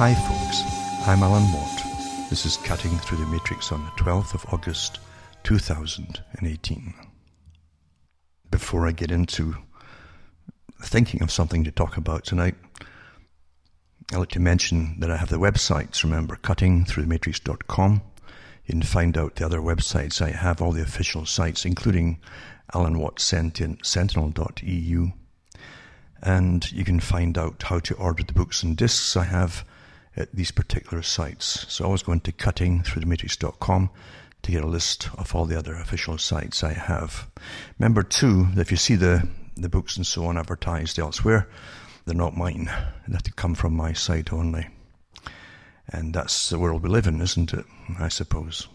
Hi folks, I'm Alan Watt. This is Cutting Through the Matrix on the 12th of August 2018. Before I get into thinking of something to talk about tonight, I'd like to mention that I have the websites, remember, cuttingthroughthematrix.com. You can find out the other websites I have, all the official sites, including Alan Watt Sentinel.eu. And you can find out how to order the books and discs I have at these particular sites. So always go into cuttingthroughthematrix.com to get a list of all the other official sites I have. Remember too, that if you see the books and so on advertised elsewhere, they're not mine. They have to come from my site only. And that's the world we live in, isn't it? I suppose.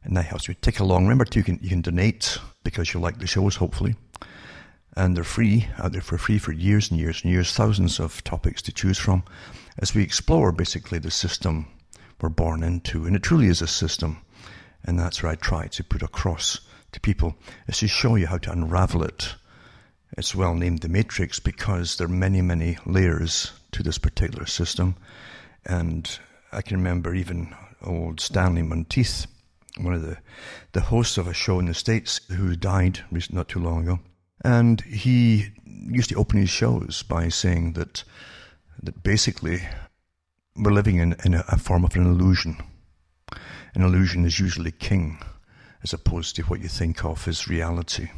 And that helps you tick along. Remember too, you can donate because you like the shows, hopefully. And they're free, out there for free for years and years and years, thousands of topics to choose from, as we explore basically the system we're born into. And it truly is a system. And that's what I try to put across to people, is to show you how to unravel it. It's well named the Matrix because there are many, many layers to this particular system. And I can remember even old Stanley Monteith, one of the hosts of a show in the States, who died not too long ago. And he used to open his shows by saying that basically we're living in a form of an illusion. An illusion is usually king, as opposed to what you think of as reality.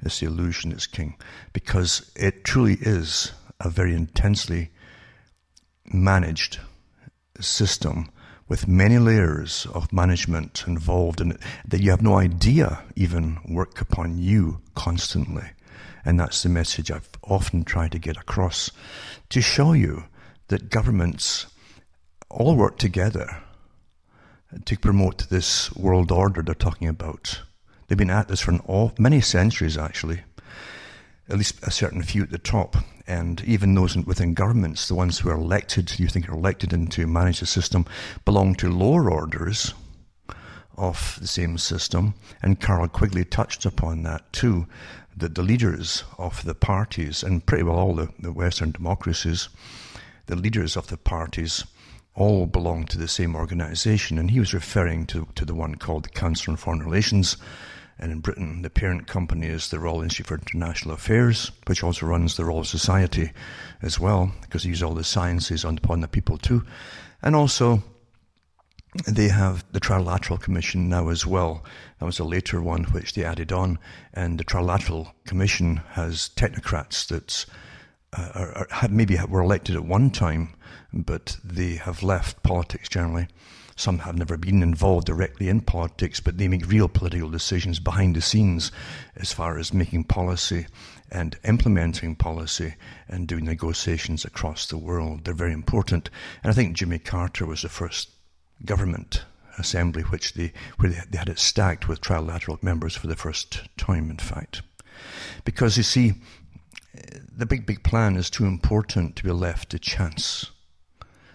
It's the illusion is king, because it truly is a very intensely managed system with many layers of management involved in it that you have no idea even work upon you constantly. And that's the message I've often tried to get across, to show you that governments all work together to promote this world order they're talking about. They've been at this for many centuries, actually, at least a certain few at the top. And even those within governments, the ones who are elected, you think are elected in to manage the system, belong to lower orders of the same system. And Carol Quigley touched upon that too, that the leaders of the parties, and pretty well all the Western democracies, the leaders of the parties all belong to the same organization. And he was referring to the one called the Council on Foreign Relations. And in Britain, the parent company is the Royal Institute for International Affairs, which also runs the Royal Society as well, because they use all the sciences upon the people too. And also, they have the Trilateral Commission now as well. That was a later one which they added on. And the Trilateral Commission has technocrats that maybe were elected at one time, but they have left politics generally. Some have never been involved directly in politics, but they make real political decisions behind the scenes as far as making policy and implementing policy and doing negotiations across the world. They're very important. And I think Jimmy Carter was the first government assembly where they had it stacked with trilateral members for the first time, in fact. Because you see, the big plan is too important to be left to chance.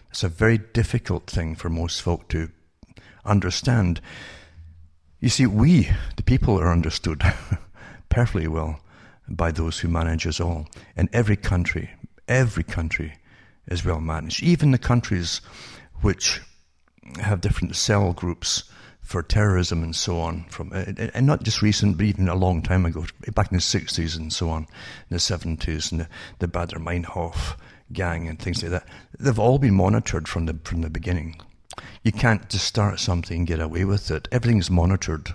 It's a very difficult thing for most folk to understand. You see, we, the people, are understood perfectly well by those who manage us all. And every country is well managed. Even the countries which have different cell groups for terrorism and so on, and not just recent, but even a long time ago, back in the 60s and so on, in the 70s, and the Baader Meinhof gang and things like that. They've all been monitored from the beginning. You can't just start something and get away with it. Everything's monitored.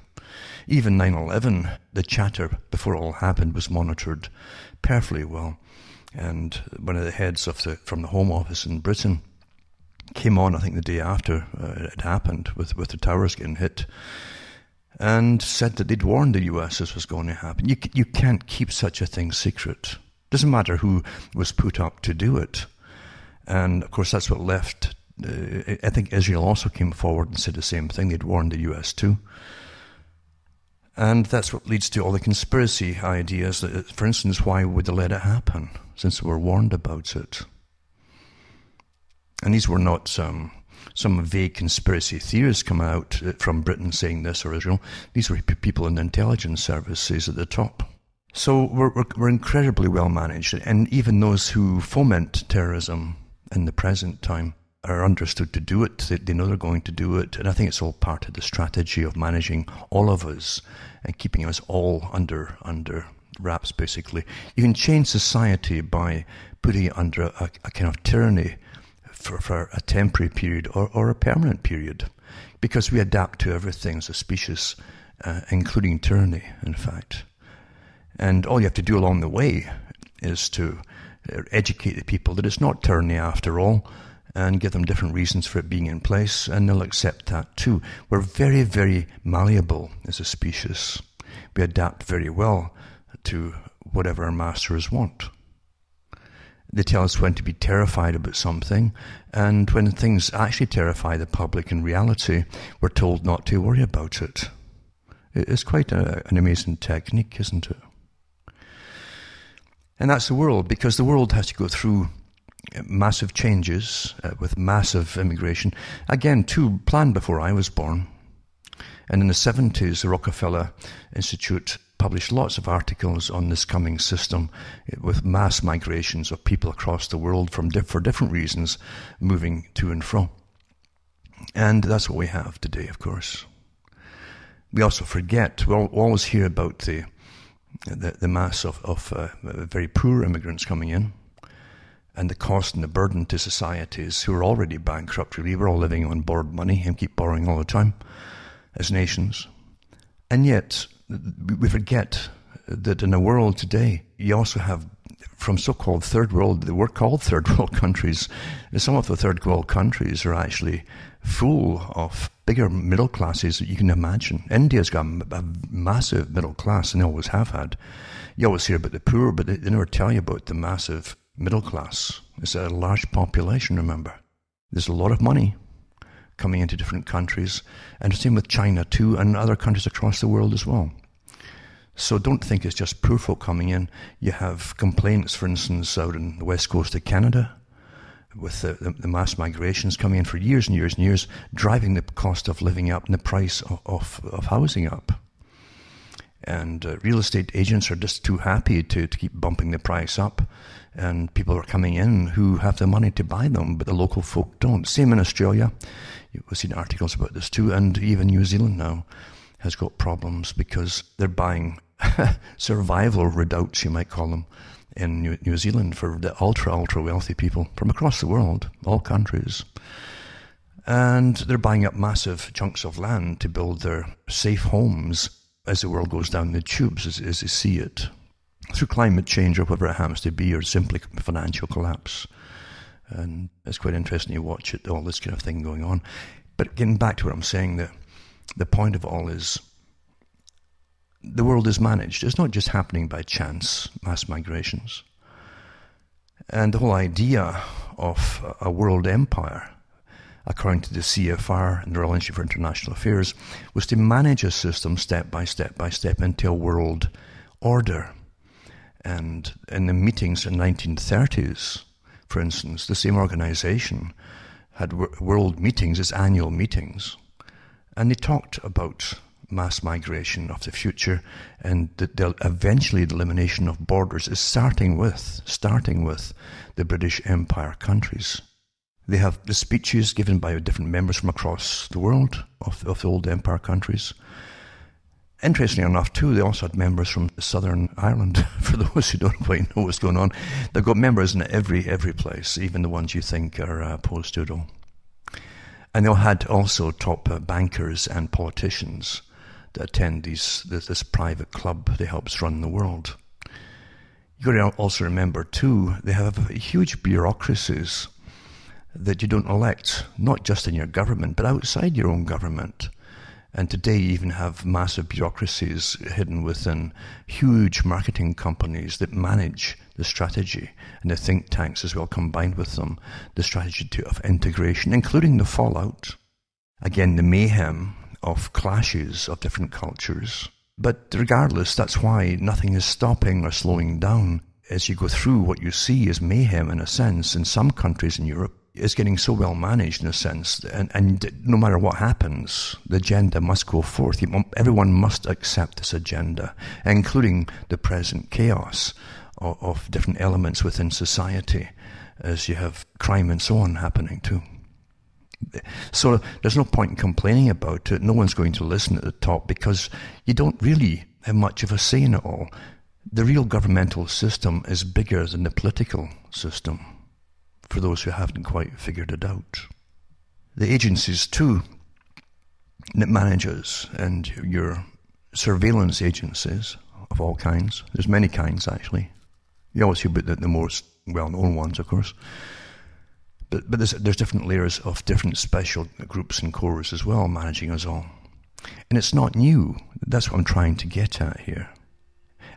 Even 9/11, the chatter before it all happened was monitored perfectly well. And one of the heads from the Home Office in Britain came on, I think the day after it happened, with the towers getting hit, and said that they'd warned the US this was going to happen. You can't keep such a thing secret. Doesn't matter who was put up to do it. And of course that's what left, I think Israel also came forward and said the same thing. They'd warned the US too. And that's what leads to all the conspiracy ideas. That, for instance, why would they let it happen, since they were warned about it? And these were not some vague conspiracy theorists coming out from Britain saying this or Israel. These were people in the intelligence services at the top. So we're incredibly well managed, and even those who foment terrorism in the present time are understood to do it. They know they're going to do it. And I think it's all part of the strategy of managing all of us and keeping us all under wraps, basically. You can change society by putting it under a kind of tyranny for a temporary period or a permanent period, because we adapt to everything as a species, including tyranny, in fact. And all you have to do along the way is to educate the people that it's not tyranny after all, and give them different reasons for it being in place, and they'll accept that too. We're very, very malleable as a species. We adapt very well to whatever our masters want. They tell us when to be terrified about something, and when things actually terrify the public in reality, we're told not to worry about it. It's quite an amazing technique, isn't it? And that's the world, because the world has to go through massive changes with massive immigration. Again, too, planned before I was born. And in the 70s, the Rockefeller Institute published lots of articles on this coming system with mass migrations of people across the world for different reasons, moving to and fro. And that's what we have today, of course. We also forget, we'll always hear about the mass of very poor immigrants coming in, and the cost and the burden to societies who are already bankrupt, really. We're all living on borrowed money and keep borrowing all the time as nations. And yet, we forget that in the world today, you also have, from so-called third world, they were called third world countries, some of the third world countries are actually full of bigger middle classes that you can imagine. India's got a massive middle class, and they always have had. You always hear about the poor, but they never tell you about the massive middle class. It's a large population, remember. There's a lot of money coming into different countries, and the same with China too, and other countries across the world as well. So don't think it's just poor folk coming in. You have complaints, for instance, out in the west coast of Canada, with the mass migrations coming in for years and years and years, driving the cost of living up and the price of housing up. And real estate agents are just too happy to keep bumping the price up, and people are coming in who have the money to buy them, but the local folk don't. Same in Australia. We've seen articles about this too, and even New Zealand now has got problems because they're buying survival redoubts, you might call them, in New Zealand for the ultra wealthy people from across the world, all countries. And they're buying up massive chunks of land to build their safe homes as the world goes down the tubes, as they see it, through climate change or whatever it happens to be, or simply financial collapse. And it's quite interesting to watch it, all this kind of thing going on. But getting back to what I'm saying, the point of it all is the world is managed. It's not just happening by chance, mass migrations. And the whole idea of a world empire, according to the CFR and the Royal Institute for International Affairs, was to manage a system step by step by step into a world order. And in the meetings in the 1930s, for instance, the same organization had world meetings as annual meetings. And they talked about mass migration of the future, and eventually the elimination of borders is starting with the British Empire countries. They have the speeches given by different members from across the world of the old empire countries. Interestingly enough, too, they also had members from Southern Ireland. For those who don't quite know what's going on, they've got members in every place, even the ones you think are post-doodle. And they had also top bankers and politicians that attend this private club that helps run the world. You've got to also remember, too, they have huge bureaucracies that you don't elect, not just in your government, but outside your own government. And today you even have massive bureaucracies hidden within huge marketing companies that manage the strategy, and the think tanks as well combined with them, the strategy of integration, including the fallout. Again, the mayhem of clashes of different cultures. But regardless, that's why nothing is stopping or slowing down. As you go through, what you see is mayhem in a sense. In some countries in Europe, it's getting so well managed in a sense, and no matter what happens, the agenda must go forth. Everyone must accept this agenda, including the present chaos of different elements within society as you have crime and so on happening too. So there's no point in complaining about it. No one's going to listen at the top because you don't really have much of a say in it all. The real governmental system is bigger than the political system, for those who haven't quite figured it out. The agencies too that manage us, and your surveillance agencies of all kinds. There's many kinds actually. You always hear about the most well-known ones, of course. But there's different layers of different special groups and corps as well managing us all. And it's not new. That's what I'm trying to get at here.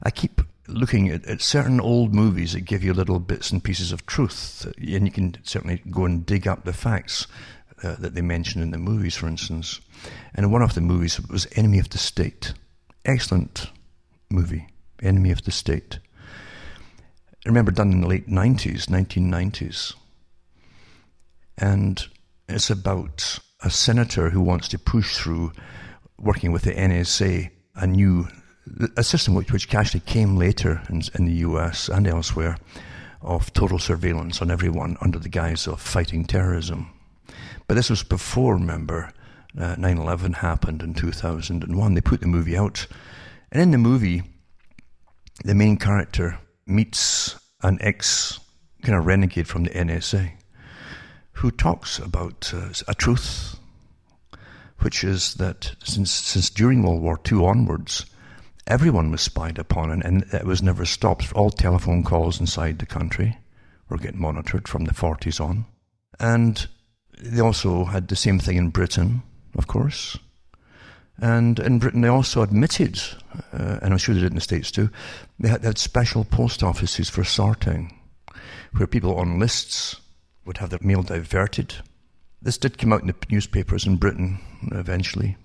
I keep looking at certain old movies that give you little bits and pieces of truth, and you can certainly go and dig up the facts that they mention in the movies, for instance. And one of the movies was Enemy of the State. Excellent movie, Enemy of the State. I remember done in the late 90s, 1990s. And it's about a senator who wants to push through, working with the NSA, a system which actually came later in the US and elsewhere, of total surveillance on everyone under the guise of fighting terrorism. But this was before, remember, 9/11 happened in 2001. They put the movie out. And in the movie, the main character meets an kind of renegade from the NSA, who talks about a truth, which is that since during World War II onwards, everyone was spied upon, and it was never stopped. All telephone calls inside the country were getting monitored from the 40s on. And they also had the same thing in Britain, of course. And in Britain they also admitted, and I'm sure they did in the States too, they had special post offices for sorting, where people on lists would have their mail diverted. This did come out in the newspapers in Britain eventually.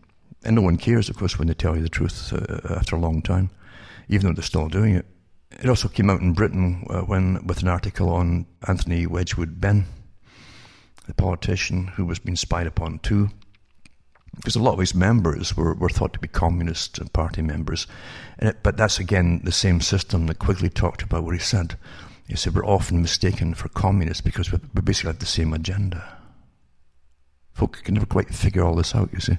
And no one cares, of course, when they tell you the truth after a long time, even though they're still doing it. It also came out in Britain with an article on Anthony Wedgwood Benn, the politician who was being spied upon too, because a lot of his members were thought to be Communist Party members. But that's again the same system that Quigley talked about, where he said we're often mistaken for communists because we basically have the same agenda. Folk can never quite figure all this out, you see.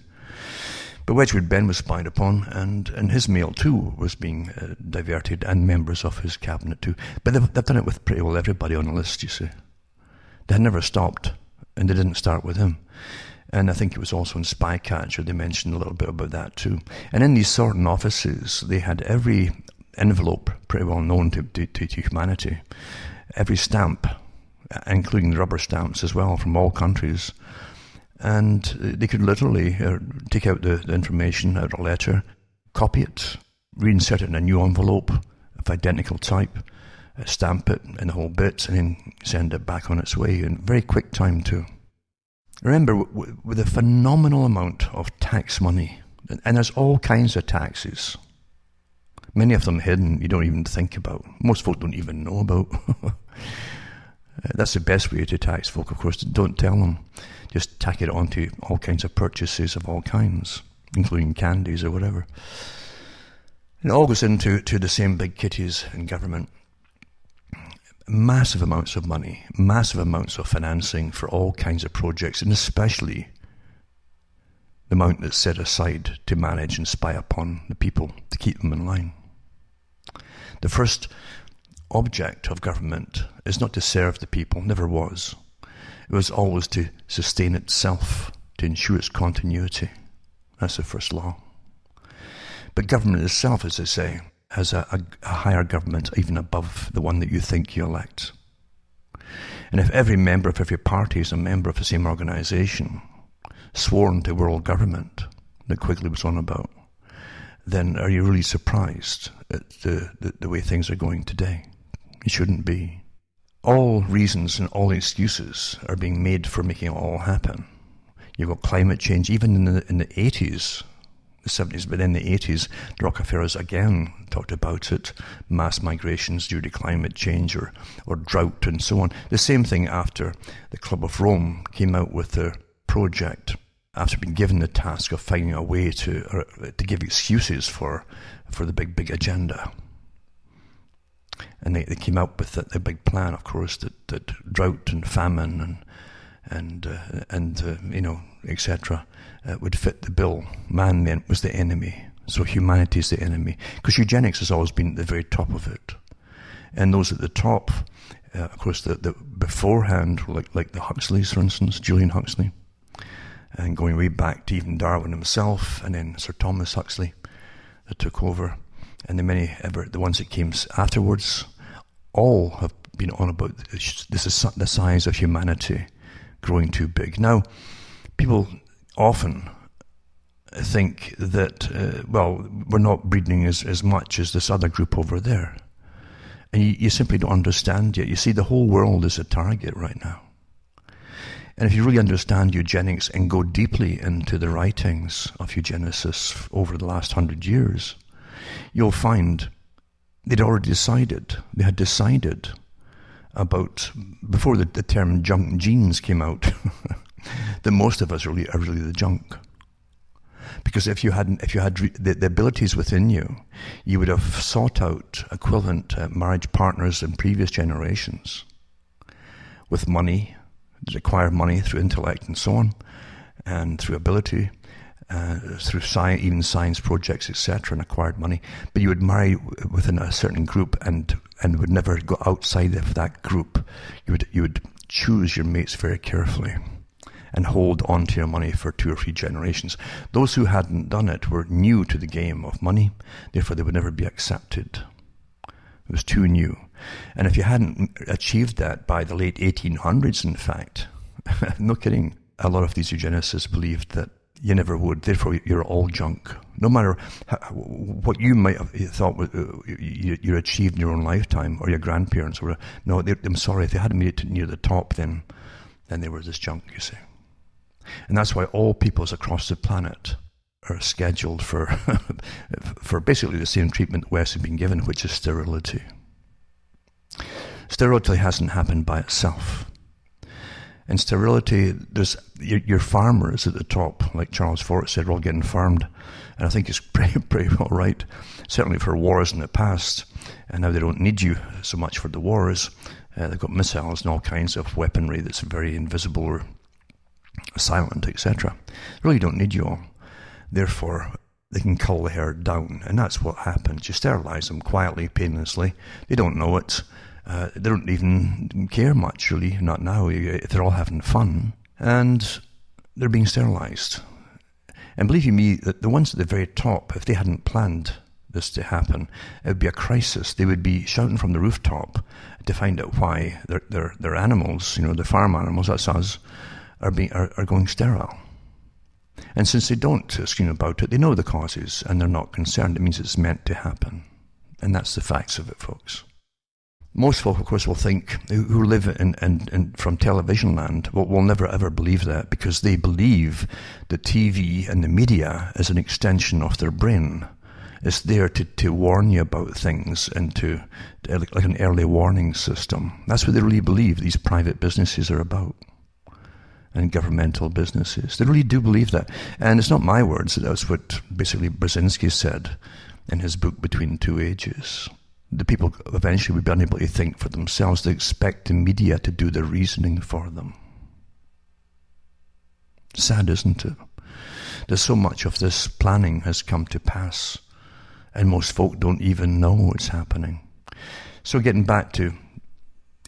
But Wedgwood Benn was spied upon, and his mail too was being diverted, and members of his cabinet too. But they've done it with pretty well everybody on the list, you see. They had never stopped, and they didn't start with him. And I think it was also in Spycatcher, they mentioned a little bit about that too. And in these sorting offices, they had every envelope pretty well known to humanity, every stamp, including the rubber stamps as well, from all countries. And they could literally take out the information out of a letter, copy it, reinsert it in a new envelope of identical type, stamp it in the whole bit, and then send it back on its way in very quick time too. Remember, with a phenomenal amount of tax money, and there's all kinds of taxes, many of them hidden, you don't even think about. Most folk don't even know about. That's the best way to tax folk, of course. Don't tell them. Just tack it onto all kinds of purchases of all kinds, including candies or whatever. And it all goes into the same big kitties in government. Massive amounts of money, massive amounts of financing for all kinds of projects, and especially the amount that's set aside to manage and spy upon the people, to keep them in line. The first object of government is not to serve the people, never was. It was always to sustain itself, to ensure its continuity. That's the first law. But government itself, as they say, has a higher government even above the one that you think you elect. And if every member of every party is a member of the same organisation, sworn to world government, that Quigley was on about, then are you really surprised at the way things are going today? It shouldn't be. All reasons and all excuses are being made for making it all happen. You've got climate change, even in the 80s, the 70s, but in the 80s, the Rockefellers again talked about it, mass migrations due to climate change or drought and so on. The same thing after the Club of Rome came out with their project, after being given the task of finding a way to give excuses for the big agenda. And they came out with the big plan, of course, that drought and famine and etc. Would fit the bill. Man then was the enemy. So humanity is the enemy. Because eugenics has always been at the very top of it. And those at the top, of course, the beforehand, like the Huxleys, for instance, Julian Huxley, and going way back to even Darwin himself, and then Sir Thomas Huxley that took over, and the ones that came afterwards, all have been on about this is the size of humanity growing too big. Now, people often think that, we're not breeding as much as this other group over there. And you simply don't understand yet. You see, the whole world is a target right now. And if you really understand eugenics and go deeply into the writings of eugenicists over the last 100 years, you'll find they had decided about, before the term junk genes came out, that most of us are really the junk. Because if you had the abilities within you, you would have sought out equivalent marriage partners in previous generations with money, that acquire money through intellect and so on, and through ability, through even science projects, etc., and acquired money. But you would marry within a certain group and would never go outside of that group. You would choose your mates very carefully and hold on to your money for 2 or 3 generations. Those who hadn't done it were new to the game of money, therefore they would never be accepted. It was too new. And if you hadn't achieved that by the late 1800s, in fact, no kidding, a lot of these eugenicists believed that you never would, therefore you're all junk. No matter what you might have thought you achieved in your own lifetime, or your grandparents, I'm sorry, if they hadn't made it to near the top, then they were this junk, you see. And that's why all peoples across the planet are scheduled for for basically the same treatment the West has been given, which is sterility. Sterility hasn't happened by itself. In sterility, there's your farmers at the top, like Charles Fort said, are all getting farmed. And I think it's pretty well right, certainly for wars in the past. And now they don't need you so much for the wars. They've got missiles and all kinds of weaponry that's very invisible or silent, etc. They really don't need you all. Therefore, they can cull the herd down. And that's what happens. You sterilize them quietly, painlessly. They don't know it. They don't even care much, really, not now, if they're all having fun. And they're being sterilized. And believe you me, the ones at the very top, if they hadn't planned this to happen, it would be a crisis. They would be shouting from the rooftop to find out why their animals, the farm animals, that's us, are going sterile. And since they don't scream about it, they know the causes and they're not concerned. It means it's meant to happen. And that's the facts of it, folks. Most folk, of course, will think, who live from television land, will never ever believe that, because they believe that TV and the media is an extension of their brain. It's there to warn you about things and to like an early warning system. That's what they really believe these private businesses are about. And governmental businesses. They really do believe that. And it's not my words. That's what basically Brzezinski said in his book Between Two Ages. The people eventually would be unable to think for themselves. They expect the media to do the reasoning for them. Sad, isn't it? There's so much of this planning has come to pass, and most folk don't even know it's happening. So getting back to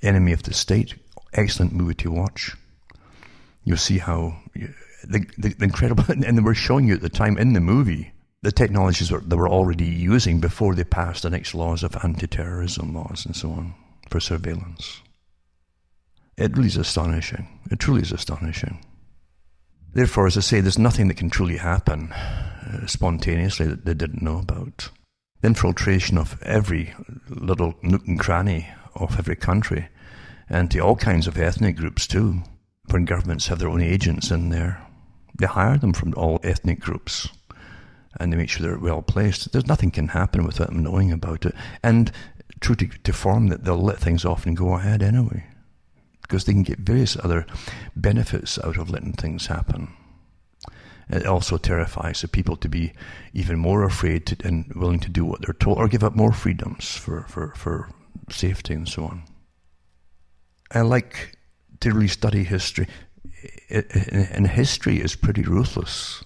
Enemy of the State, excellent movie to watch. You'll see how the incredible, and they were showing you at the time in the movie, the technologies they were already using before they passed the next laws of anti-terrorism laws and so on for surveillance. It really is astonishing. It truly is astonishing. Therefore, as I say, there's nothing that can truly happen spontaneously that they didn't know about. The infiltration of every little nook and cranny of every country, and to all kinds of ethnic groups too. When governments have their own agents in there, they hire them from all ethnic groups and they make sure they're well placed. There's nothing can happen without them knowing about it. And true to form, that they'll let things off and go ahead anyway, because they can get various other benefits out of letting things happen. It also terrifies the people to be even more afraid and willing to do what they're told, or give up more freedoms for safety and so on. I like to really study history, and history is pretty ruthless.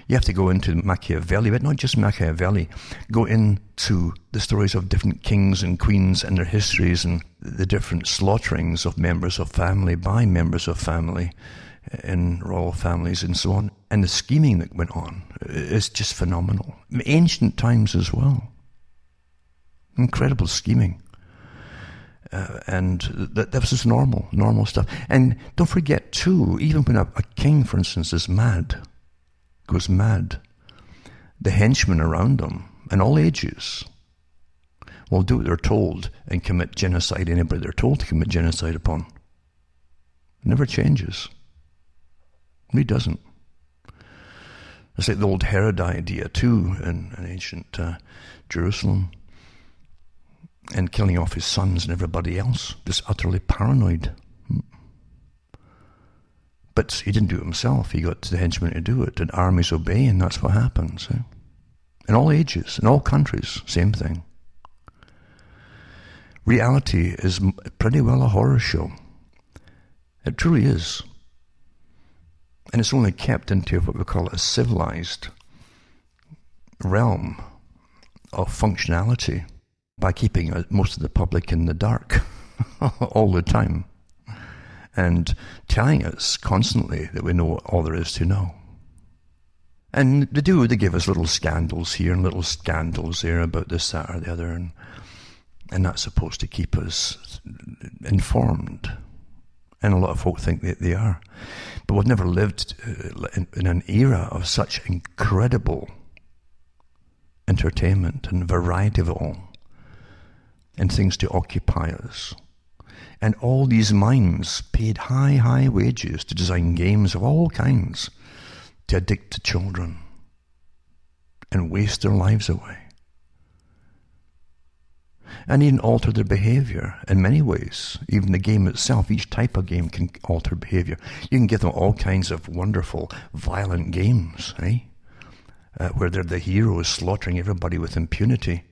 You have to go into Machiavelli, but not just Machiavelli. Go into the stories of different kings and queens and their histories and the different slaughterings of members of family by members of family in royal families and so on. And the scheming that went on is just phenomenal. Ancient times as well. Incredible scheming. And that was just normal stuff. And don't forget too, even when a king, for instance, is mad, goes mad, the henchmen around him, in all ages, will do what they're told and commit genocide anybody they're told to commit genocide upon. It never changes. It really doesn't. It's like the old Herod idea too in ancient Jerusalem, and killing off his sons and everybody else, just utterly paranoid. But he didn't do it himself. He got the henchmen to do it, and armies obey, and that's what happens. In all ages, in all countries, same thing. Reality is pretty well a horror show. It truly is. And it's only kept into what we call a civilized realm of functionality by keeping most of the public in the dark all the time, and telling us constantly that we know all there is to know. And they give us little scandals here and little scandals there about this, that, or the other, and that's supposed to keep us informed. And a lot of folk think that they are. But we've never lived in an era of such incredible entertainment and variety of it all, and things to occupy us. And all these minds paid high wages to design games of all kinds to addict to children and waste their lives away. And even alter their behavior in many ways. Even the game itself, each type of game can alter behavior. You can give them all kinds of wonderful, violent games, where they're the heroes slaughtering everybody with impunity.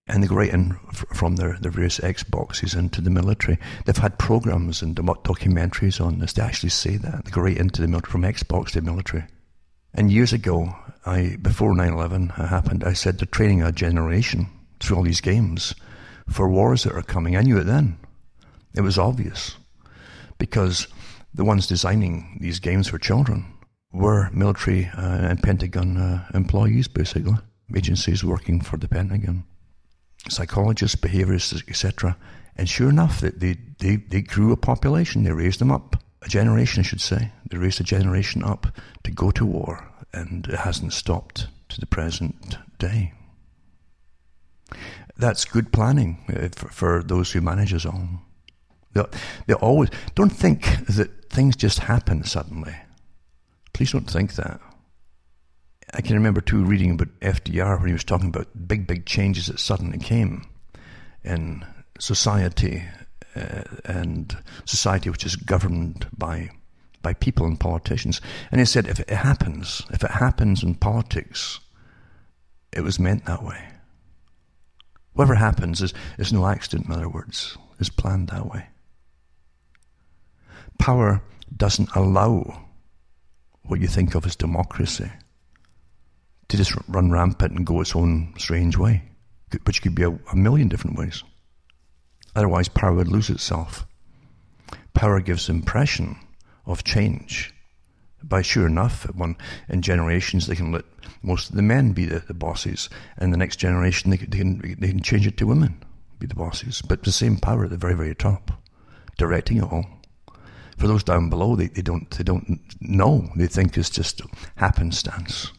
And they go right in from their various Xboxes into the military. They've had programs and documentaries on this. They actually say that. They go right into the military, from Xbox to the military. And years ago, before 9/11 happened, I said they're training a generation through all these games for wars that are coming. I knew it then. It was obvious. Because the ones designing these games for children were military and Pentagon employees, basically. Agencies working for the Pentagon. Psychologists, behaviorists, etc. And sure enough, they grew a population. They raised them up. A generation, I should say. They raised a generation up to go to war. And it hasn't stopped to the present day. That's good planning for those who manage us all. They always... Don't think that things just happen suddenly. Please don't think that. I can remember too reading about FDR when he was talking about big changes that suddenly came in society, and society which is governed by people and politicians. And he said if it happens in politics, it was meant that way. Whatever happens is no accident, in other words, is planned that way. Power doesn't allow what you think of as democracy to just run rampant and go its own strange way, which could be a million different ways. Otherwise, power would lose itself. Power gives impression of change. By sure enough, in generations, they can let most of the men be the bosses, and the next generation they can change it to women be the bosses. But the same power at the very, very top, directing it all. For those down below, they don't know. They think it's just happenstance.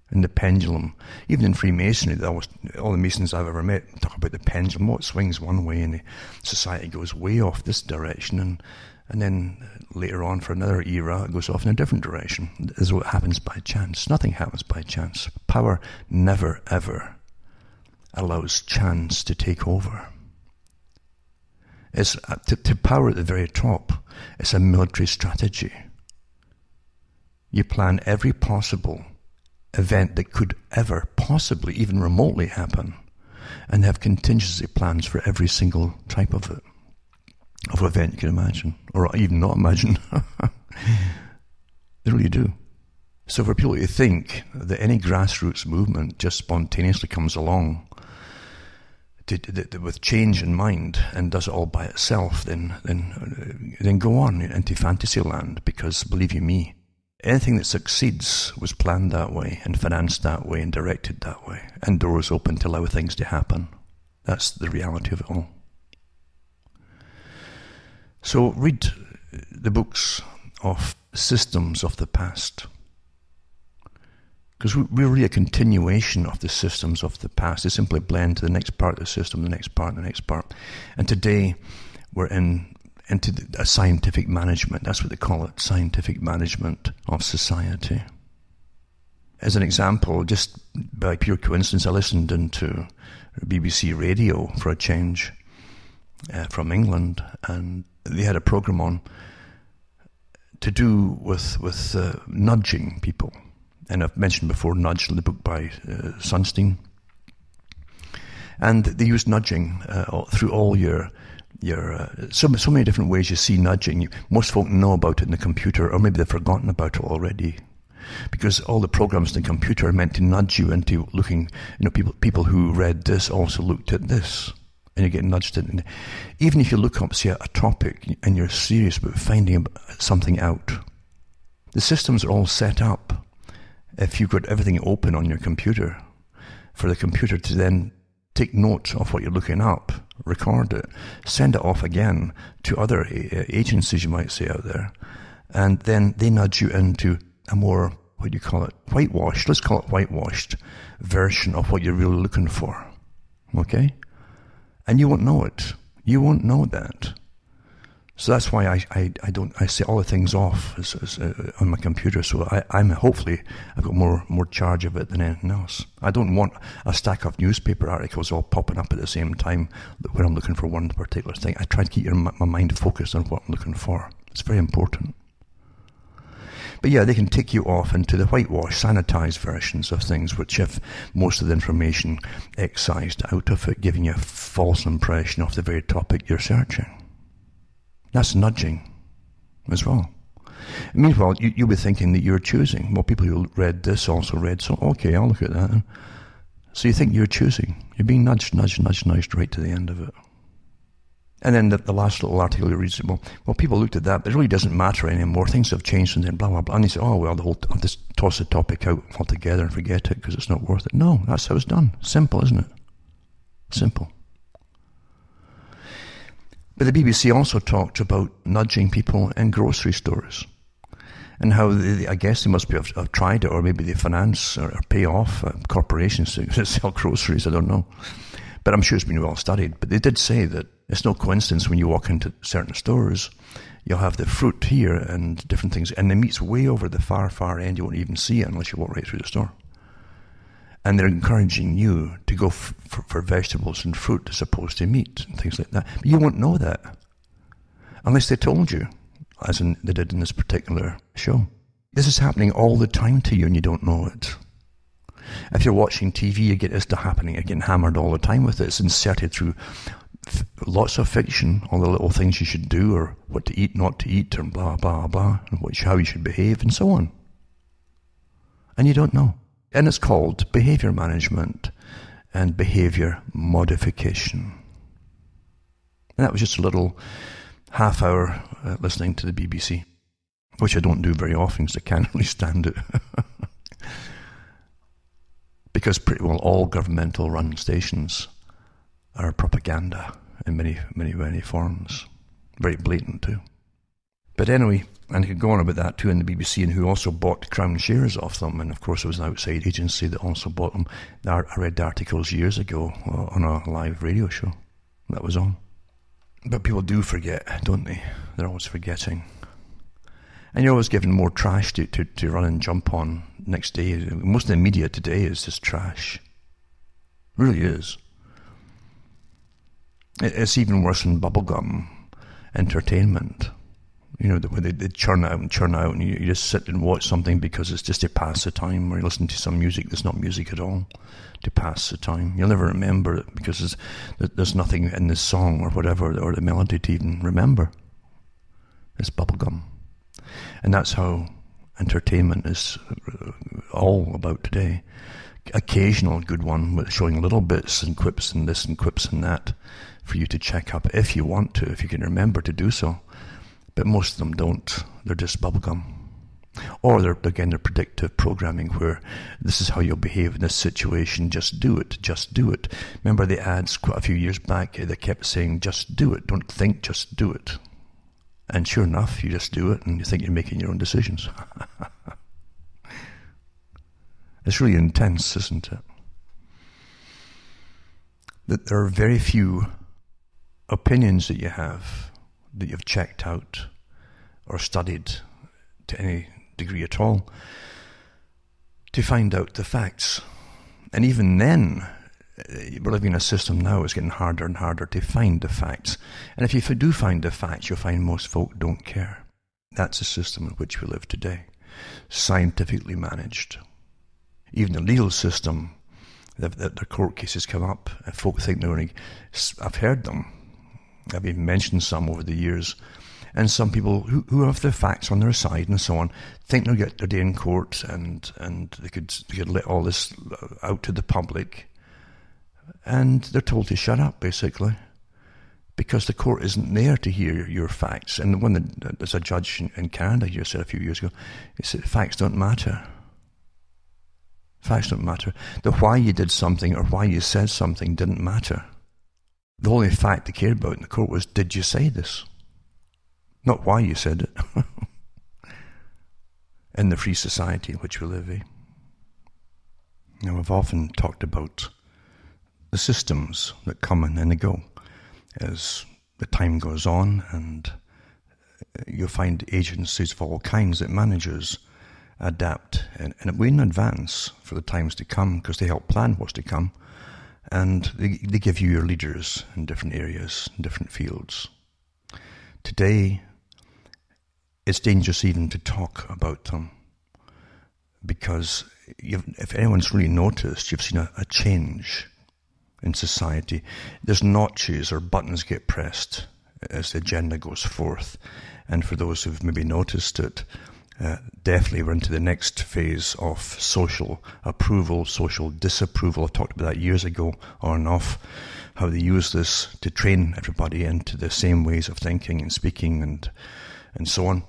And the pendulum, even in Freemasonry, all the Masons I've ever met talk about the pendulum. It swings one way and the society goes way off this direction, and then later on for another era it goes off in a different direction, as though it happens by chance. Nothing happens by chance. Power never ever allows chance to take over. It's to power at the very top. It's a military strategy. You plan every possible event that could ever possibly even remotely happen And they have contingency plans for every single type of event you can imagine, or even not imagine. They really do. So for people to think that any grassroots movement just spontaneously comes along with change in mind and does it all by itself, then go on into fantasy land, because believe you me, anything that succeeds was planned that way and financed that way and directed that way, and doors open to allow things to happen. That's the reality of it all. So read the books of systems of the past, because we're really a continuation of the systems of the past. They simply blend to the next part of the system, the next part, the next part. And today we're into a scientific management. That's what they call it, scientific management of society. As an example, just by pure coincidence, I listened into BBC Radio for a change from England, and they had a program on to do with nudging people. And I've mentioned before Nudge, the book by Sunstein. And they use nudging through all your so many different ways you see nudging. Most folk know about it in the computer, or maybe they've forgotten about it already. Because all the programs in the computer are meant to nudge you into looking, people who read this also looked at this. And you get nudged in. Even if you look up, say, a topic, and you're serious about finding something out, the systems are all set up, if you've got everything open on your computer, for the computer to then take note of what you're looking up, record it, send it off again to other agencies, you might say, out there, and then they nudge you into a more, what do you call it, whitewashed, let's call it whitewashed version of what you're really looking for. Okay? And you won't know it. You won't know that. So that's why I set all the things off on my computer. So I'm hopefully I've got more charge of it than anything else. I don't want a stack of newspaper articles all popping up at the same time when I'm looking for one particular thing. I try to keep my mind focused on what I'm looking for. It's very important. But yeah, they can take you off into the whitewash, sanitized versions of things, which have most of the information excised out of it, giving you a false impression of the very topic you're searching. That's nudging as well. Meanwhile, you'll be thinking that you're choosing. Well, people who read this also read, so okay, I'll look at that. So you think you're choosing. You're being nudged right to the end of it. And then the last little article you read, well, people looked at that, but it really doesn't matter anymore. Things have changed and then blah, blah, blah. And you say, oh, well, I'll just toss the topic out altogether and forget it because it's not worth it. No, that's how it's done. Simple, isn't it? Simple. But the BBC also talked about nudging people in grocery stores and how I guess they must have tried it, or maybe they finance or pay off corporations to sell groceries. I don't know. But I'm sure it's been well studied. But they did say that it's no coincidence when you walk into certain stores, you'll have the fruit here and different things, and the meat's way over the far, far end. You won't even see it unless you walk right through the store. And they're encouraging you to go for vegetables and fruit as opposed to meat and things like that. But you won't know that unless they told you, as they did in this particular show. This is happening all the time to you and you don't know it. If you're watching TV, you get this happening. You're getting hammered all the time with it. It's inserted through lots of fiction, all the little things you should do, or what to eat, not to eat, and blah, blah, blah, and how you should behave, and so on. And you don't know. And it's called behavior management and behavior modification. And that was just a little half hour listening to the BBC, which I don't do very often because I can't really stand it. Because pretty well all governmental run stations are propaganda in many, many, many forms. Very blatant too. But anyway, and I could go on about that too in the BBC, and who also bought Crown shares off them. And of course it was an outside agency that also bought them. I read articles years ago on a live radio show that was on. But people do forget, don't they? They're always forgetting. And you're always given more trash to run and jump on next day. Most of the media today is just trash. It really is. It's even worse than bubblegum entertainment. You know, where they churn out and churn out, and you just sit and watch something because it's just to pass the time, or you listen to some music that's not music at all to pass the time. You'll never remember it because there's nothing in the song or whatever, or the melody to even remember. It's bubblegum. And that's how entertainment is all about today. Occasional good one with showing little bits and quips and this and quips and that for you to check up if you want to, if you can remember to do so. But most of them don't. They're just bubblegum. Or they're predictive programming, where this is how you'll behave in this situation, just do it, just do it. Remember the ads quite a few years back, they kept saying, just do it, don't think, just do it. And sure enough, you just do it and you think you're making your own decisions. It's really intense, isn't it? That there are very few opinions that you have that you've checked out or studied to any degree at all to find out the facts. And even then, we're living in a system now, it's getting harder and harder to find the facts. And if you do find the facts, you'll find most folk don't care. That's the system in which we live today. Scientifically managed. Even the legal system, the court cases come up, and folk think they're only... I've heard them. I've even mentioned some over the years. And some people who have the facts on their side and so on think they'll get their day in court and they could let all this out to the public. And they're told to shut up, basically, because the court isn't there to hear your facts. And there's a judge in Canada here said a few years ago, he said, facts don't matter. Facts don't matter. The why you did something or why you said something didn't matter. The only fact they cared about in the court was, did you say this? Not why you said it. In the free society in which we live, eh? Now, I've often talked about the systems that come in and they go as the time goes on, and you'll find agencies of all kinds that managers adapt and way in advance for the times to come, because they help plan what's to come, and they give you your leaders in different areas, in different fields. Today, it's dangerous even to talk about them, because if anyone's really noticed, you've seen a change in society. There's notches or buttons get pressed as the agenda goes forth. And for those who've maybe noticed it, definitely we're into the next phase of social approval, social disapproval. I've talked about that years ago, on and off, how they use this to train everybody into the same ways of thinking and speaking and so on.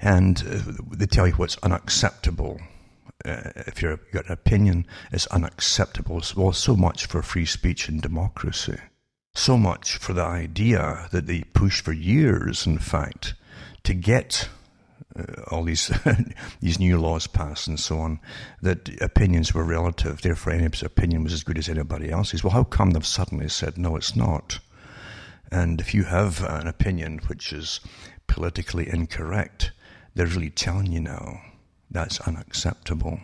And they tell you what's unacceptable. If you've got an opinion, it's unacceptable. Well, so much for free speech and democracy. So much for the idea that they pushed for years, in fact, to get all these these new laws passed and so on, that opinions were relative, therefore anybody's opinion was as good as anybody else's. Well, how come they've suddenly said, no, it's not? And if you have an opinion which is politically incorrect, they're really telling you now that's unacceptable.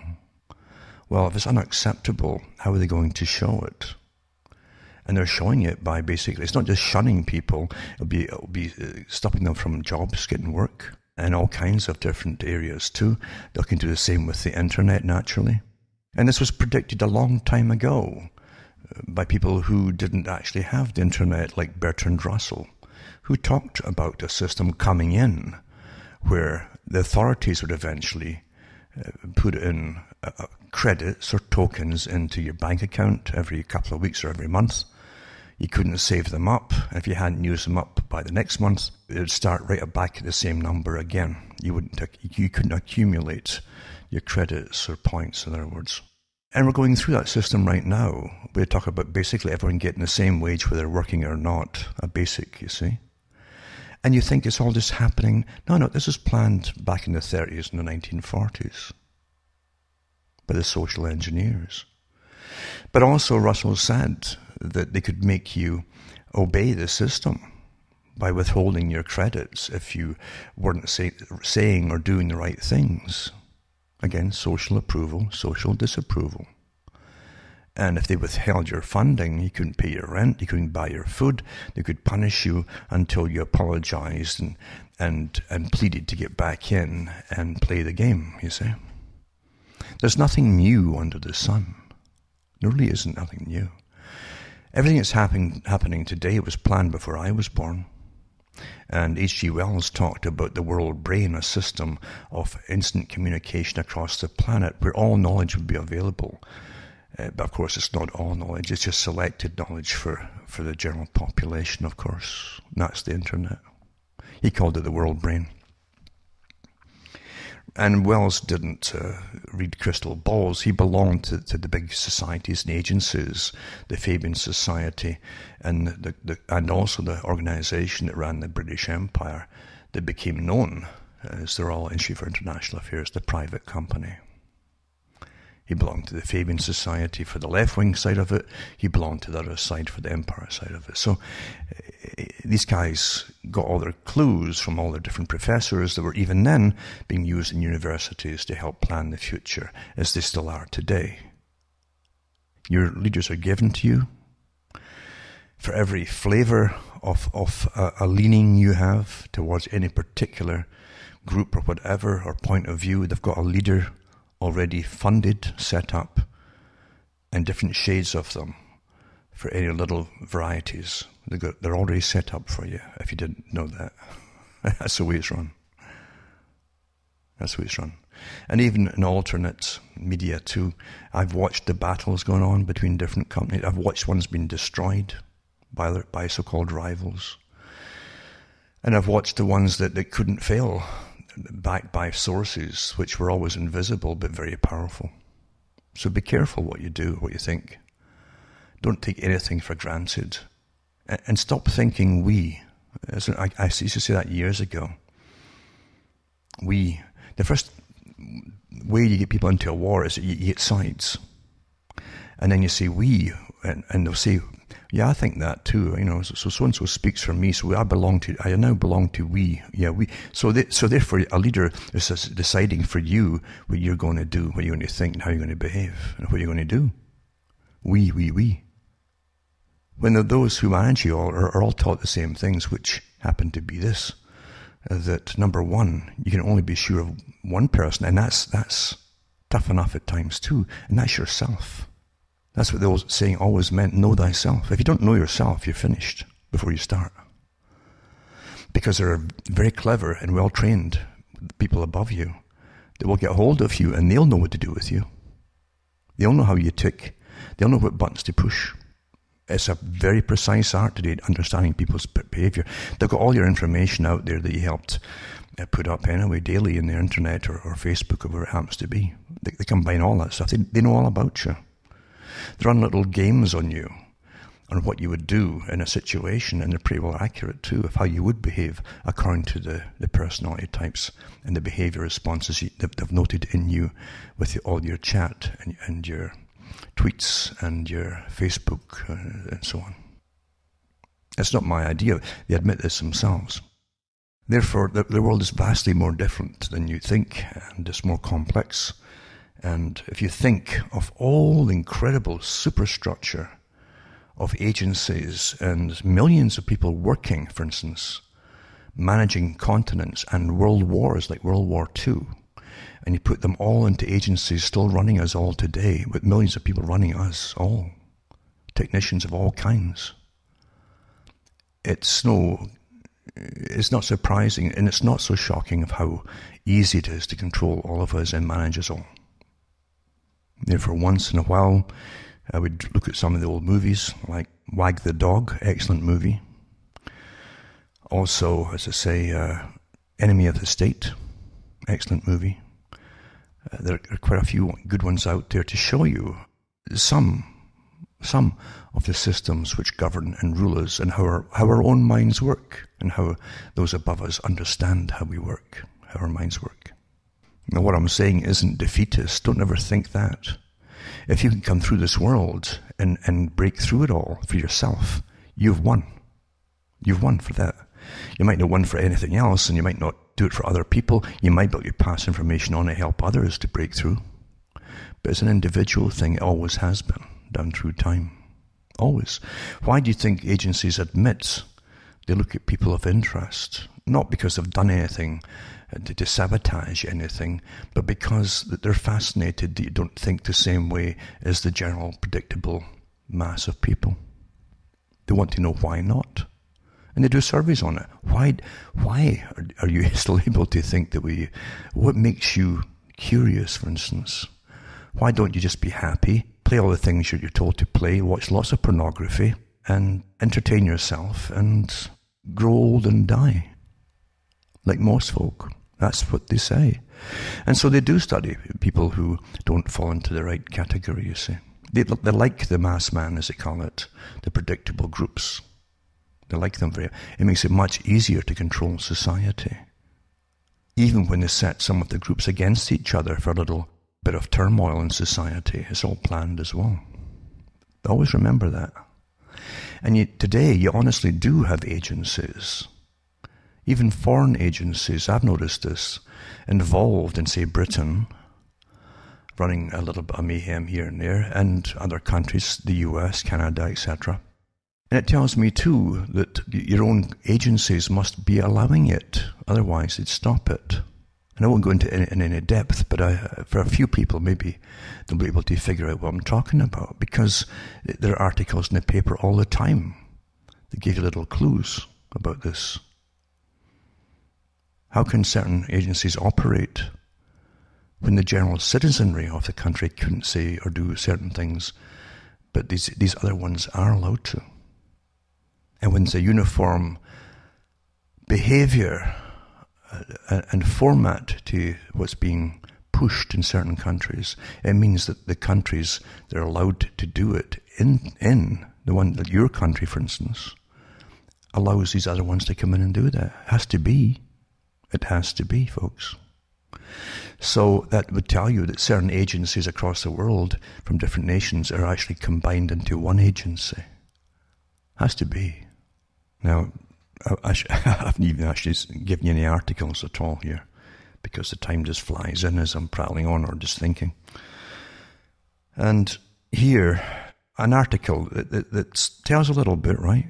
Well, if it's unacceptable, how are they going to show it? And they're showing it by basically, it's not just shunning people, it'll be stopping them from jobs, getting work, and all kinds of different areas too. They can do the same with the internet, naturally. And this was predicted a long time ago by people who didn't actually have the internet, like Bertrand Russell, who talked about a system coming in where the authorities would eventually put in credits or tokens into your bank account every couple of weeks or every month. You couldn't save them up. If you hadn't used them up by the next month, it would start right back at the same number again. You couldn't accumulate your credits or points, in other words. And we're going through that system right now. We talk about basically everyone getting the same wage whether they're working or not, a basic, you see. And you think it's all just happening. No, this was planned back in the 30s and the 1940s by the social engineers. But also Russell said that they could make you obey the system by withholding your credits if you weren't saying or doing the right things. Again, social approval, social disapproval. And if they withheld your funding, you couldn't pay your rent, you couldn't buy your food, they could punish you until you apologized and pleaded to get back in and play the game, you see. There's nothing new under the sun. There really isn't nothing new. Everything that's happening today was planned before I was born. And H.G. Wells talked about the world brain, a system of instant communication across the planet where all knowledge would be available. But of course it's not all knowledge, it's just selected knowledge for the general population, of course. And that's the internet. He called it the world brain. And Wells didn't read crystal balls. He belonged to the big societies and agencies, the Fabian Society, and also the organization that ran the British Empire that became known as the Royal Institute for International Affairs, the private company. He belonged to the Fabian Society for the left-wing side of it. He belonged to the other side for the empire side of it. So these guys got all their clues from all their different professors that were even then being used in universities to help plan the future, as they still are today. Your leaders are given to you. For every flavor of a leaning you have towards any particular group or whatever, or point of view, they've got a leader already funded, set up, and different shades of them for any little varieties. They're already set up for you, if you didn't know that. That's the way it's run. That's the way it's run. And even in alternate media too, I've watched the battles going on between different companies. I've watched ones being destroyed by so-called rivals. And I've watched the ones that couldn't fail, backed by sources which were always invisible but very powerful. So be careful what you do, what you think. Don't take anything for granted. And stop thinking we. I used to say that years ago. We. The first way you get people into a war is that you get sides. And then you say we, and they'll say, yeah, I think that too. You know, so-and-so speaks for me, so I now belong to we. Yeah, we. So therefore, a leader is deciding for you what you're going to do, what you're going to think, and how you're going to behave, and what you're going to do. We. When those who manage you all are all taught the same things, which happen to be this, that number one, you can only be sure of one person, and that's tough enough at times too, and that's yourself. That's what the old saying always meant, know thyself. If you don't know yourself, you're finished before you start. Because there are very clever and well-trained people above you that will get hold of you, and they'll know what to do with you. They'll know how you tick. They'll know what buttons to push. It's a very precise art today, understanding people's behavior. They've got all your information out there that you helped put up anyway daily in the internet or Facebook or where it happens to be. They combine all that stuff. They know all about you. They run little games on you, on what you would do in a situation, and they're pretty well accurate too, of how you would behave according to the personality types and the behavior responses they've noted in you with all your chat and your tweets and your Facebook and so on. It's not my idea. They admit this themselves. Therefore, the world is vastly more different than you think, and it's more complex. And if you think of all the incredible superstructure of agencies and millions of people working, for instance, managing continents and world wars like World War II, and you put them all into agencies still running us all today, with millions of people running us all, technicians of all kinds, it's not surprising, and it's not so shocking of how easy it is to control all of us and manage us all. Therefore, once in a while, I would look at some of the old movies, like Wag the Dog, excellent movie. Also, as I say, Enemy of the State, excellent movie. There are quite a few good ones out there to show you some of the systems which govern and rule us, and how our own minds work, and how those above us understand how we work, how our minds work. Now, what I'm saying isn't defeatist. Don't ever think that. If you can come through this world and break through it all for yourself, you've won. You've won for that. You might not win for anything else, and you might not do it for other people. You might be able to pass information on and help others to break through. But it's an individual thing. It always has been. down through time. Always. Why do you think agencies admit they look at people of interest? Not because they've done anything to sabotage anything, but because they're fascinated that you don't think the same way as the general predictable mass of people. They want to know why not. And they do surveys on it. Why are you still able to think that way? What makes you curious, for instance? Why don't you just be happy, play all the things you're told to play, watch lots of pornography, and entertain yourself, and grow old and die? Like most folk. That's what they say. And so they do study people who don't fall into the right category, you see. They like the mass man, as they call it, the predictable groups. They like them very. It makes it much easier to control society. Even when they set some of the groups against each other for a little bit of turmoil in society, it's all planned as well. Always remember that. And today, you honestly do have agencies, even foreign agencies, I've noticed this, involved in, say, Britain, running a little bit of mayhem here and there, and other countries, the US, Canada, etc. And it tells me, too, that your own agencies must be allowing it. Otherwise, they'd stop it. And I won't go into in any depth, but for a few people, maybe they'll be able to figure out what I'm talking about, because there are articles in the paper all the time that give you little clues about this. How can certain agencies operate when the general citizenry of the country couldn't say or do certain things, but these other ones are allowed to? And when it's a uniform behavior and format to what's being pushed in certain countries, it means that the countries that are allowed to do it in the one that your country, for instance, allows these other ones to come in and do that. It has to be. It has to be, folks. So that would tell you that certain agencies across the world from different nations are actually combined into one agency. Has to be. Now, I haven't even actually given you any articles at all here, because the time just flies in as I'm prattling on or just thinking. And here, an article that tells a little bit, right?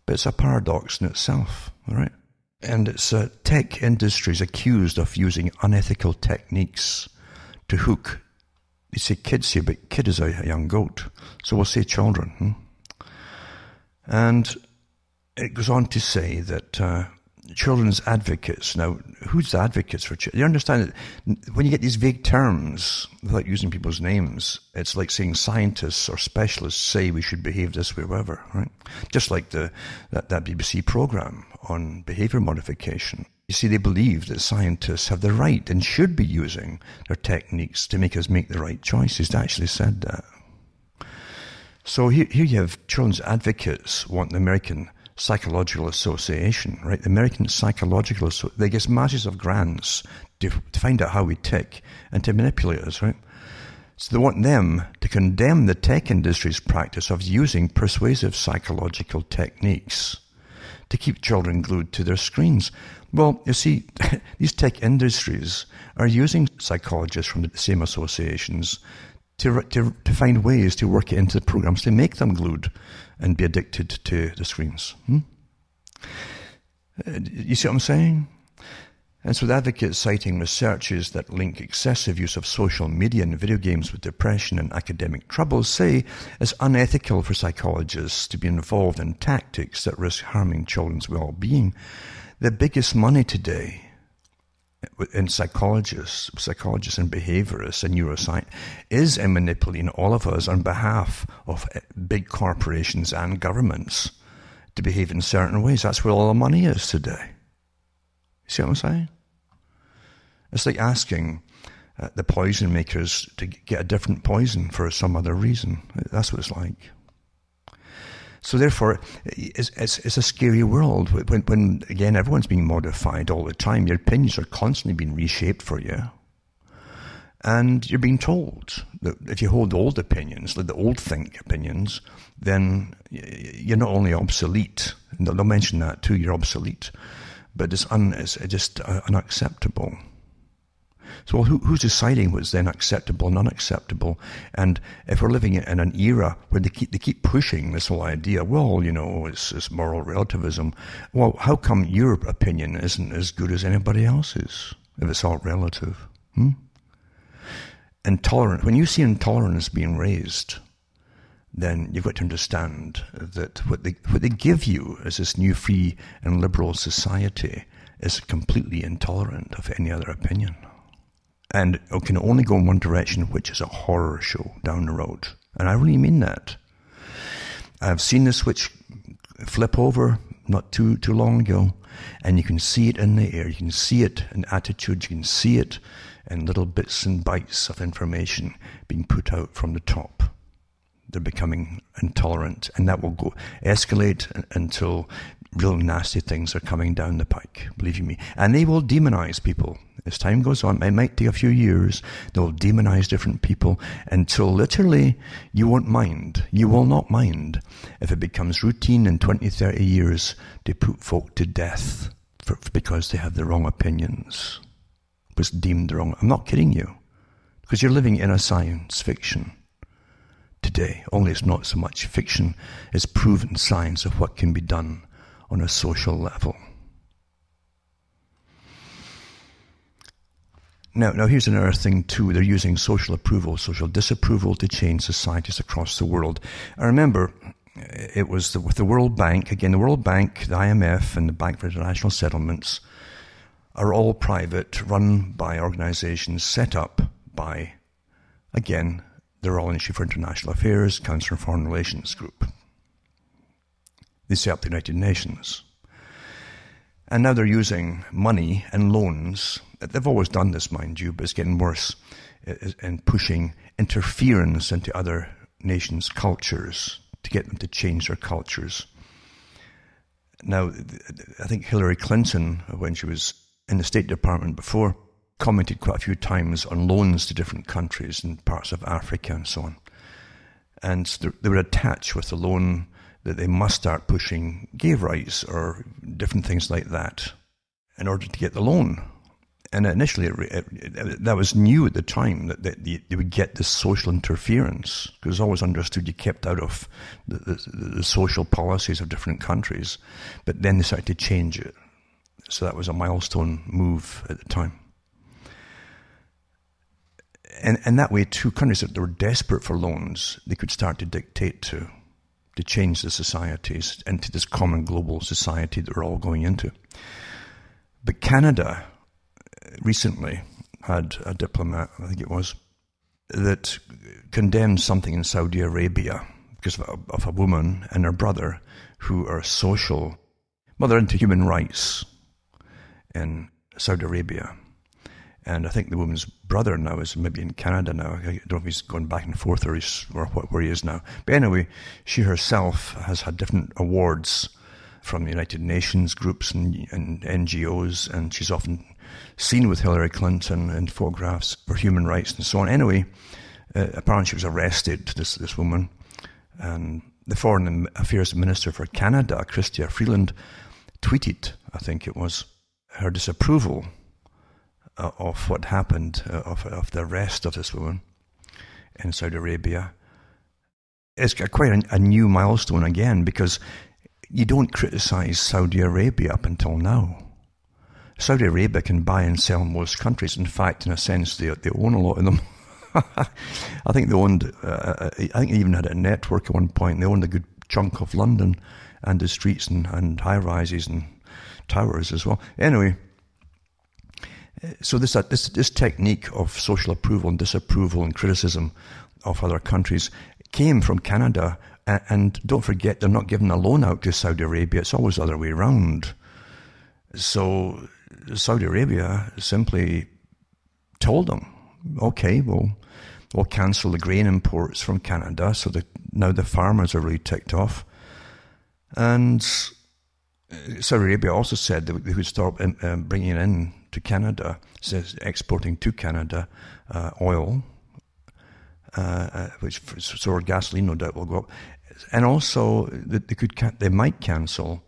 But it's a paradox in itself, all right? And it's tech industries accused of using unethical techniques to hook. You say kids here, but kid is a young goat. So we'll say children. And it goes on to say that children's advocates. Now, who's the advocates for children? You understand that when you get these vague terms, without using people's names, it's like saying scientists or specialists say we should behave this way or whatever, right? Just like that BBC program on behavior modification. You see, they believe that scientists have the right and should be using their techniques to make us make the right choices. They actually said that. So here you have children's advocates want the American Psychological Association, right? The American Psychological Association, they get masses of grants to find out how we tick and to manipulate us, right? So they want them to condemn the tech industry's practice of using persuasive psychological techniques to keep children glued to their screens. Well, you see, these tech industries are using psychologists from the same associations to find ways to work it into the programs to make them glued and be addicted to the screens. You see what I'm saying? And so the advocates, citing researches that link excessive use of social media and video games with depression and academic troubles, say it's unethical for psychologists to be involved in tactics that risk harming children's well-being. The biggest money today in psychologists and behaviorists and neuroscience is in manipulating all of us on behalf of big corporations and governments to behave in certain ways. That's where all the money is today. You see what I'm saying? It's like asking the poison makers to get a different poison for some other reason. That's what it's like. So therefore, it's a scary world when again, everyone's being modified all the time. Your opinions are constantly being reshaped for you. And you're being told that if you hold old opinions, like the old think opinions, then you're not only obsolete, and they'll mention that too, you're obsolete, but it's just unacceptable. So who's deciding what's then acceptable and unacceptable? And if we're living in an era where they keep pushing this whole idea, well, it's moral relativism. Well, how come your opinion isn't as good as anybody else's if it's all relative? Intolerant. When you see intolerance being raised, then you've got to understand that what they give you as this new free and liberal society is completely intolerant of any other opinion. And it can only go in one direction, which is a horror show down the road. And I really mean that. I've seen the switch flip over not too long ago, and you can see it in the air. You can see it in attitudes. You can see it in little bits and bites of information being put out from the top. They're becoming intolerant, and that will escalate until real nasty things are coming down the pike, believe you me. And they will demonize people. As time goes on, it might take a few years, they'll demonize different people until literally you won't mind. You will not mind if it becomes routine in 20, 30 years to put folk to death because they have the wrong opinions. It was deemed wrong. I'm not kidding you. Because you're living in a science fiction today. Only it's not so much fiction, it's proven science of what can be done on a social level. Now here's another thing too. They're using social approval, social disapproval to change societies across the world. I remember it was with the World Bank. Again, the World Bank, the IMF, and the Bank for International Settlements are all private, run by organizations set up by, again, the Royal Institute for International Affairs, Council on Foreign Relations Group. They set up the United Nations. And now they're using money and loans. They've always done this, mind you, but it's getting worse, and pushing interference into other nations' cultures to get them to change their cultures. Now, I think Hillary Clinton, when she was in the State Department before, commented quite a few times on loans to different countries in parts of Africa and so on. And they would attach with the loan that they must start pushing gay rights or different things like that in order to get the loan. And initially, that was new at the time, that they would get this social interference, because it was always understood you kept out of the social policies of different countries. But then they started to change it. So that was a milestone move at the time. And that way, too, countries that were desperate for loans, they could start to dictate to change the societies into this common global society that we're all going into. But Canada recently had a diplomat, I think it was, that condemned something in Saudi Arabia because of a woman and her brother who are they're into human rights in Saudi Arabia. And I think the woman's brother now is maybe in Canada now. I don't know if he's going back and forth or where he is now. But anyway, she herself has had different awards from the United Nations groups and NGOs, and she's often seen with Hillary Clinton in photographs for human rights and so on. Anyway, apparently she was arrested, this woman. And the Foreign Affairs Minister for Canada, Chrystia Freeland, tweeted, I think it was, her disapproval of what happened, of the arrest of this woman in Saudi Arabia. It's quite a new milestone again, because you don't criticize Saudi Arabia up until now. Saudi Arabia can buy and sell most countries. In fact, in a sense, they own a lot of them. I think they owned, I think they even had a network at one point. They owned a good chunk of London and the streets and high-rises and towers as well. Anyway, so this technique of social approval and disapproval and criticism of other countries came from Canada. And don't forget, they're not giving a loan out to Saudi Arabia. It's always the other way around. So Saudi Arabia simply told them, okay, we'll cancel the grain imports from Canada, so that now the farmers are really ticked off. And Saudi Arabia also said that they would stop bringing in to Canada, says exporting to Canada oil, which so gasoline no doubt will go up, and also that they might cancel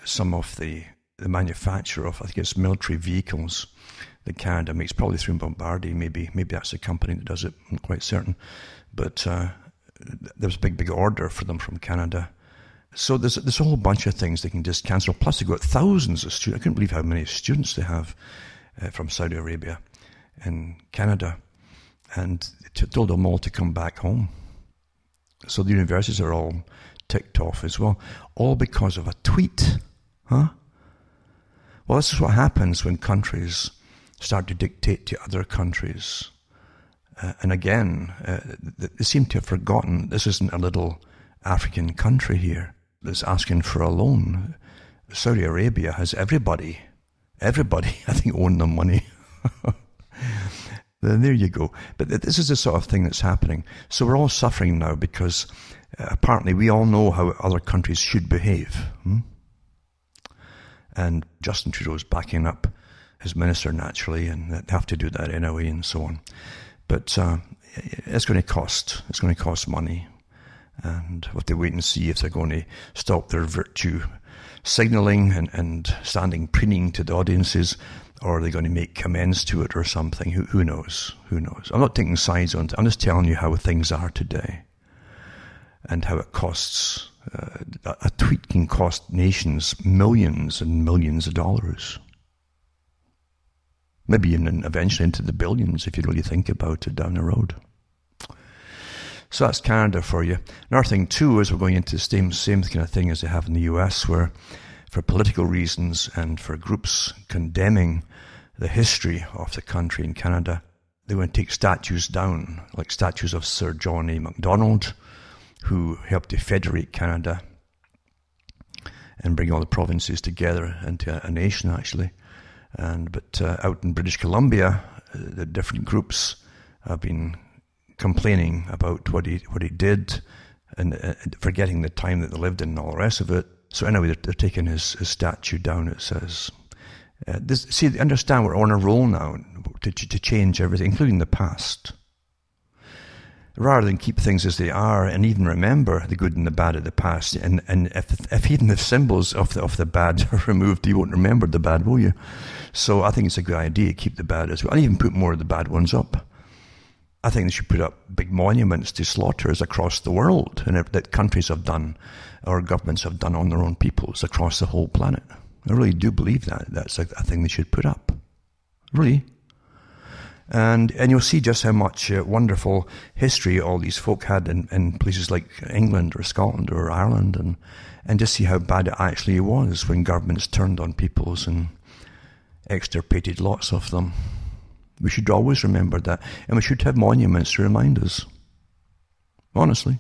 some of the manufacture of, I think it's military vehicles that Canada makes, probably through Bombardier. Maybe that's the company that does it. I'm not quite certain. But there was a big order for them from Canada. So there's a whole bunch of things they can just cancel. Plus they've got thousands of students. I couldn't believe how many students they have from Saudi Arabia and Canada. And told them all to come back home. So the universities are all ticked off as well. All because of a tweet. Huh? Well, this is what happens when countries start to dictate to other countries. And again, they seem to have forgotten this isn't a little African country here that's asking for a loan. Saudi Arabia has everybody, I think, own them money. Then there you go. But this is the sort of thing that's happening. So we're all suffering now because apparently we all know how other countries should behave. And Justin Trudeau's backing up his minister naturally, and they have to do that anyway, and so on. But it's going to cost money. And we'll have to wait and see if they're going to stop their virtue signalling and standing preening to the audiences, or are they going to make amends to it or something? Who knows? Who knows? I'm not taking sides on it. I'm just telling you how things are today and how it costs. A tweet can cost nations millions and millions of dollars. Maybe even eventually into the billions if you really think about it down the road. So that's Canada for you. Another thing too is we're going into the same kind of thing as they have in the US, where for political reasons and for groups condemning the history of the country in Canada, they want to take statues down, like statues of Sir John A. Macdonald, who helped to federate Canada and bring all the provinces together into a nation, actually. But out in British Columbia, the different groups have been complaining about what he did and forgetting the time that they lived in and all the rest of it. So anyway, they're taking his statue down, it says. See, understand we're on a roll now to change everything, including the past. Rather than keep things as they are and even remember the good and the bad of the past. And if even the symbols of the bad are removed, you won't remember the bad, will you? So I think it's a good idea to keep the bad as well. And even put more of the bad ones up. I think they should put up big monuments to slaughters across the world, and that countries have done, or governments have done on their own peoples across the whole planet. I really do believe that. That's a thing they should put up. Really. And you'll see just how much wonderful history all these folk had in places like England or Scotland or Ireland, and just see how bad it actually was when governments turned on peoples and extirpated lots of them. We should always remember that, and we should have monuments to remind us. Honestly,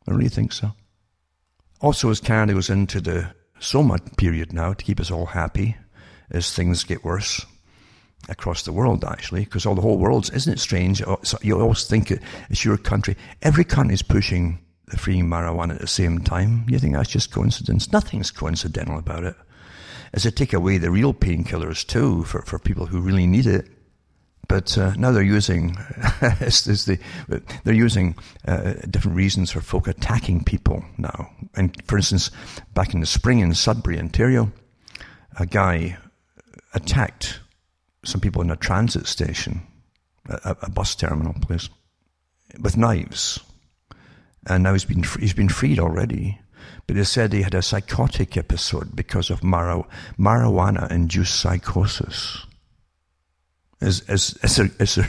I really think so. Also, as Canada goes into the Soma period now, to keep us all happy as things get worse across the world, actually, because all the whole world, isn't it strange? You always think it's your country. Every country is pushing the freeing marijuana at the same time. You think that's just coincidence? Nothing's coincidental about it. As they take away the real painkillers too for people who really need it. But now they're using different reasons for folk attacking people now. And for instance, back in the spring in Sudbury, Ontario, a guy attacked some people in a transit station, a bus terminal place, with knives. And now he's been freed already. But they said he had a psychotic episode because of marijuana-induced psychosis. They're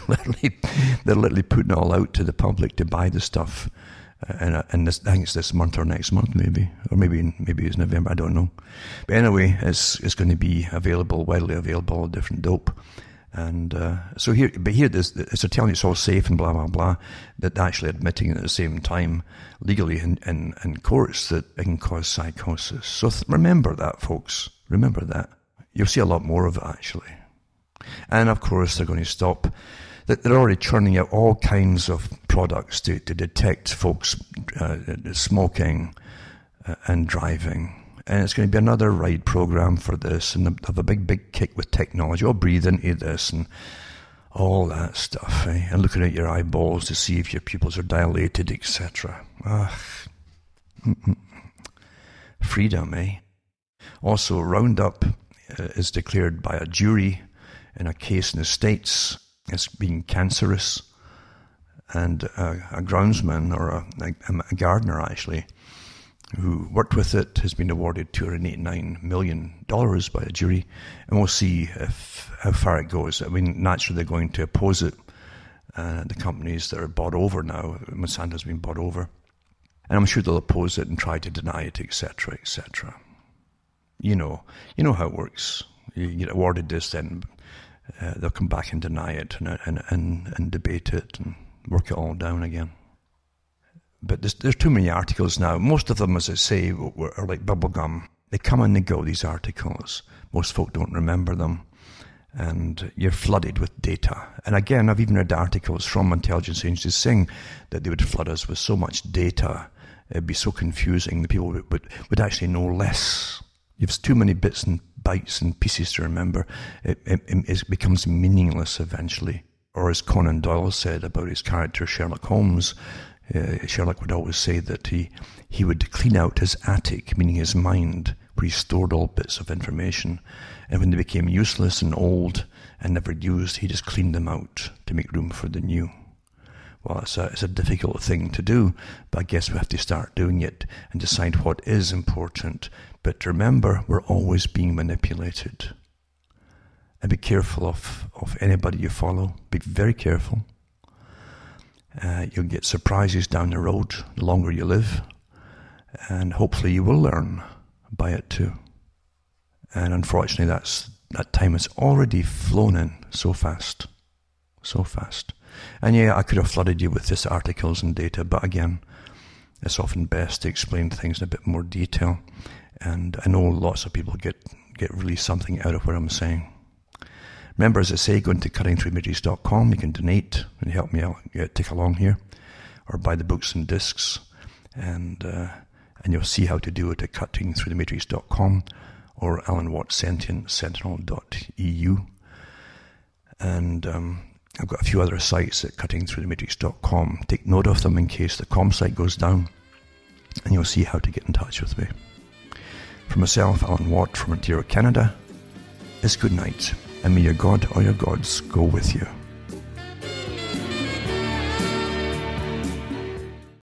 literally putting it all out to the public to buy the stuff, and I think it's this month or next month, maybe it's November. I don't know, but anyway, it's going to be widely available, different dope, and so here they're telling you it's all safe and blah blah blah. That actually admitting at the same time legally in courts that it can cause psychosis. So remember that, folks. Remember that. You'll see a lot more of it actually. And of course, they're going to stop. They're already churning out all kinds of products to detect folks smoking and driving. And it's going to be another ride program for this, and have a big kick with technology. I'll breathe into this and all that stuff, and looking at your eyeballs to see if your pupils are dilated, etc. Freedom, Also, Roundup is declared by a jury in a case in the States as being cancerous, and a groundsman, or a gardener actually, who worked with it, has been awarded $289 million by a jury, and we'll see how far it goes. I mean, naturally they're going to oppose it. The companies that are bought over now, Monsanto's been bought over, and I'm sure they'll oppose it and try to deny it, etc., etc. You know how it works. You get awarded this, then they'll come back and deny it and debate it and work it all down again. But there's too many articles now. Most of them, as I say, are like bubblegum. They come and they go, these articles. Most folk don't remember them. And you're flooded with data. And again, I've even read articles from intelligence agencies saying that they would flood us with so much data, it'd be so confusing, the people would actually know less. You've too many bits and bytes and pieces to remember. It becomes meaningless eventually. Or as Conan Doyle said about his character Sherlock Holmes, Sherlock would always say that he would clean out his attic, meaning his mind, where he stored all bits of information. And when they became useless and old and never used, he just cleaned them out to make room for the new. Well, it's a difficult thing to do, but I guess we have to start doing it and decide what is important. But remember, we're always being manipulated. And be careful of anybody you follow. Be very careful. You'll get surprises down the road the longer you live. And hopefully you will learn by it too. And unfortunately that time has already flown in so fast. So fast. And yeah, I could have flooded you with this articles and data, but again, it's often best to explain things in a bit more detail. And I know lots of people get really something out of what I'm saying. Remember, as I say, go into cuttingthroughmatrix.com. You can donate and help me out, take along here, or buy the books and discs, and you'll see how to do it at cuttingthroughmatrix.com or alanwattsentientsentinel.eu. And I've got a few other sites at cuttingthroughmatrix.com. Take note of them in case the com site goes down, and you'll see how to get in touch with me. For myself, Alan Watt from Ontario, Canada, it's good night, and may your God or your gods go with you.